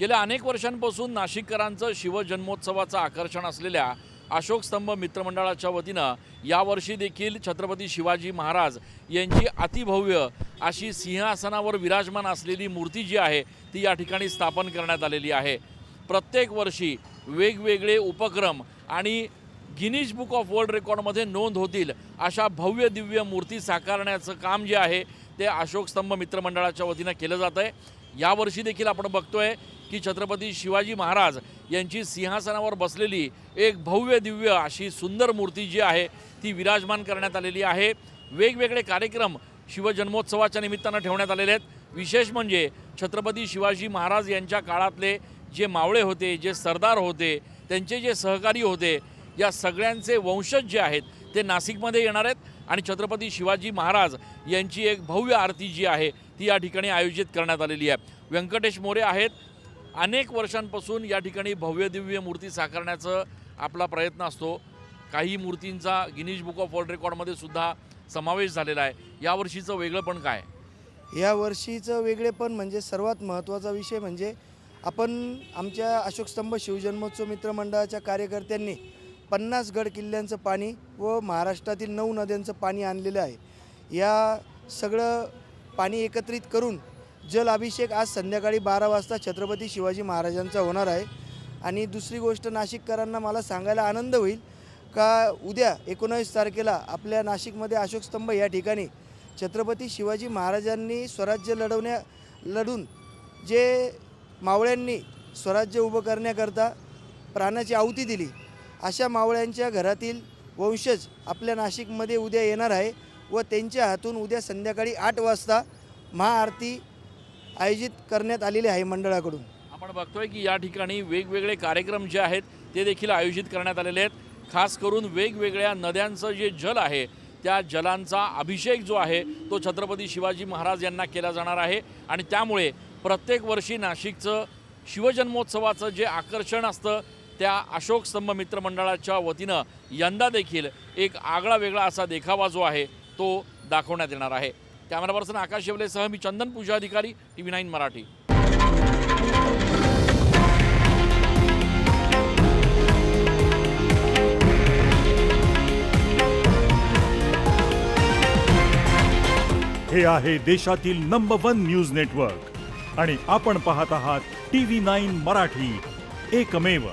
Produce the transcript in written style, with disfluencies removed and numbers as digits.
गेल्या अनेक वर्षांपासून नाशिककरांचं शिवजन्मोत्सवाचं आकर्षण असलेल्या अशोक स्तंभ मित्रमंडळाच्या वतीनं यावर्षी देखील छत्रपती शिवाजी महाराज यांची अतिभव्य अशी सिंहासनावर विराजमान असलेली मूर्ती जी आहे ती या ठिकाणी स्थापन करण्यात आलेली आहे। प्रत्येक वर्षी वेगवेगळे उपक्रम आणि गिनीज बुक ऑफ वर्ल्ड रेकॉर्डमध्ये नोंद होतील अशा भव्य दिव्य मूर्ती साकारण्याचं काम जे आहे ते अशोक स्तंभ मित्रमंडळाच्या वतीनं केलं जातं आहे। यावर्षी देखील आपण बघतोय की छत्रपती शिवाजी महाराज यांची सिंहासनावर बसलेली एक भव्य दिव्य अशी सुंदर मूर्ती जी आहे ती विराजमान करण्यात आलेली आहे। वेगवेगळे कार्यक्रम शिवजन्मोत्सवाच्या निमित्तानं ठेवण्यात आलेले आहेत। विशेष म्हणजे छत्रपती शिवाजी महाराज यांच्या काळातले जे मावळे होते, जे सरदार होते, त्यांचे जे सहकारी होते, या सगळ्यांचे वंशज जे आहेत ते नाशिकमध्ये येणार आहेत आणि छत्रपती शिवाजी महाराज यांची एक भव्य आरती जी आहे ती या ठिकाणी आयोजित करण्यात आलेली आहे। व्यंकटेश मोरे आहेत। अनेक वर्षांपासून या ठिकाणी भव्य दिव्य मूर्ती साकारण्याचा आपला प्रयत्न असतो। काही मूर्तींचा गिनीज बुक ऑफ वर्ल्ड रेकॉर्डमध्ये सुद्धा समावेश झालेला आहे। यावर्षीचं वेगळंपण काय? या वर्षीचं वेगळेपण म्हणजे सर्वात महत्त्वाचा विषय म्हणजे आपण आमच्या अशोक स्तंभ शिवजन्मोत्सव मित्रमंडळाच्या कार्यकर्त्यांनी 50 गड किल्ल्यांचं पाणी व महाराष्ट्रातील 9 नद्यांचं पाणी आणलेलं आहे। या सगळं पाणी एकत्रित करून जल अभिषेक आज संध्याकाळी 12 वाजता छत्रपती शिवाजी महाराजांचा होणार आहे। आणि दुसरी गोष्ट नाशिककरांना मला सांगायला आनंद होईल का उद्या 19 तारखेला आपल्या नाशिकमध्ये अशोक स्तंभ या ठिकाणी छत्रपती शिवाजी महाराजांनी स्वराज्य लढून जे मावळ्यांनी स्वराज्य उभं करण्याकरता प्राणाची आहुती दिली अशा मावळ्यांच्या घरातील वंशज आपल्या नाशिकमध्ये उद्या येणार आहे व त्यांच्या हातून उद्या संध्याकाळी 8 वाजता महाआरती आयोजित करण्यात आलेली आहे मंडळाकडून। आपण बघतोय की या ठिकाणी वेगवेगळे कार्यक्रम जे आहेत ते देखील आयोजित करण्यात आलेले आहेत। खास करून वेगवेगळ्या नद्यांचं जे जल आहे त्या जलांचा अभिषेक जो आहे तो छत्रपती शिवाजी महाराज यांना केला जाणार आहे आणि त्यामुळे प्रत्येक वर्षी नाशिकचं शिवजन्मोत्सवाचं जे आकर्षण असतं त्या अशोक स्तंभ मित्रमंडळाच्या वतीनं यंदा देखील एक आगळा वेगळा असा देखावा जो आहे तो दाखवण्यात येणार आहे। कॅमेरा पर्सन आकाश शेवलेसह मी चंदन पूजा अधिकारी, TV9 मराठी। हे आहे देशातील नंबर 1 न्यूज नेटवर्क आणि आपण पाहत आहात TV9 मराठी, एकमेव।